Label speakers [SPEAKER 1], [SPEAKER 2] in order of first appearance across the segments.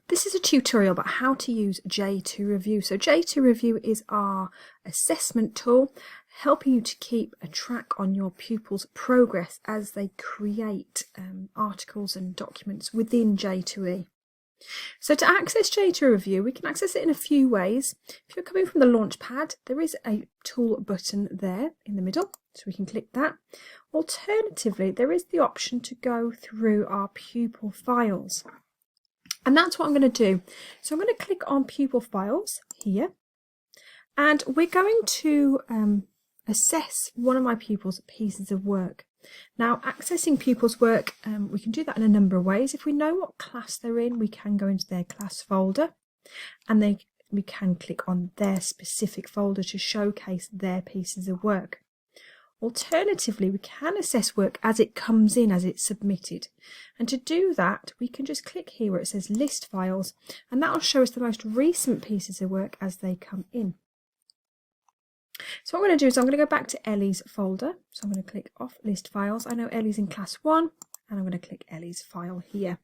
[SPEAKER 1] This is a tutorial about how to use J2review. So J2review is our assessment tool, helping you to keep a track on your pupils' progress as they create articles and documents within J2E. So to access J2review, we can access it in a few ways. If you're coming from the Launchpad, there is a tool button there in the middle, so we can click that. Alternatively, there is the option to go through our pupil files. And that's what I'm going to do. So I'm going to click on pupil files here, and we're going to assess one of my pupils' pieces of work. Now, accessing pupils' work, we can do that in a number of ways. If we know what class they're in, we can go into their class folder, and we can click on their specific folder to showcase their pieces of work. Alternatively, we can assess work as it comes in, as it's submitted. And to do that, we can just click here where it says List Files, and that will show us the most recent pieces of work as they come in. So what I'm going to do is I'm going to go back to Ellie's folder. So I'm going to click off List Files. I know Ellie's in Class 1, and I'm going to click Ellie's file here.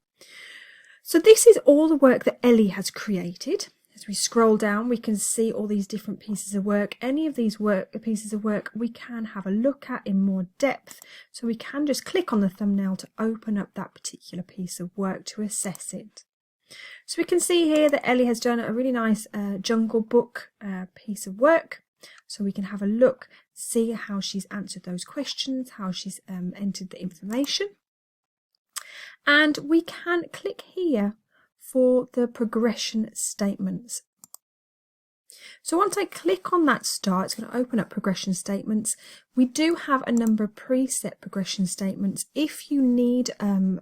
[SPEAKER 1] So this is all the work that Ellie has created. As we scroll down, we can see all these different pieces of work. Any of these pieces of work we can have a look at in more depth. So we can just click on the thumbnail to open up that particular piece of work to assess it. So we can see here that Ellie has done a really nice Jungle Book piece of work. So we can have a look, see how she's answered those questions, how she's entered the information. And we can click here for the progression statements. So once I click on that star, it's going to open up progression statements. We do have a number of preset progression statements. If you need a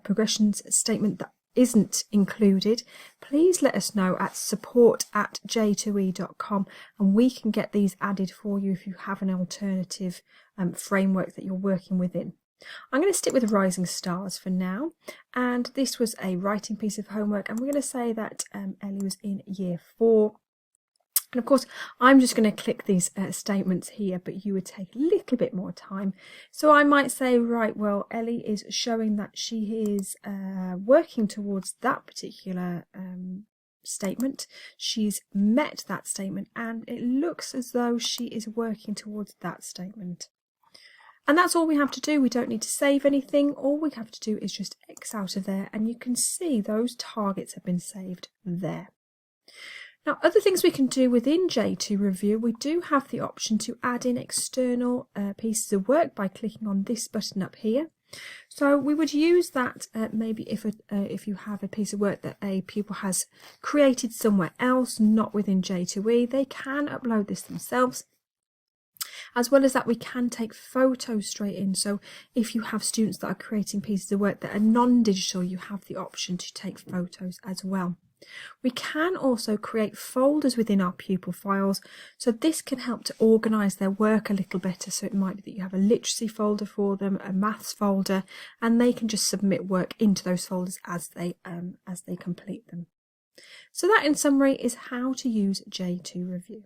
[SPEAKER 1] progression statement that isn't included, please let us know at support@j2e.com, and we can get these added for you if you have an alternative framework that you're working within. I'm going to stick with Rising Stars for now, and this was a writing piece of homework, and we're going to say that Ellie was in year 4. And of course, I'm just going to click these statements here, but you would take a little bit more time. So I might say, right, well, Ellie is showing that she is working towards that particular statement. She's met that statement, and it looks as though she is working towards that statement. And that's all we have to do. We don't need to save anything. All we have to do is just X out of there, and you can see those targets have been saved there. Now, other things we can do within J2review, we do have the option to add in external pieces of work by clicking on this button up here. So we would use that maybe if you have a piece of work that a pupil has created somewhere else, not within J2E, they can upload this themselves. As well as that, we can take photos straight in. So if you have students that are creating pieces of work that are non-digital, you have the option to take photos as well. We can also create folders within our pupil files, so this can help to organise their work a little better. So it might be that you have a literacy folder for them, a maths folder, and they can just submit work into those folders as they complete them. So that in summary is how to use J2review.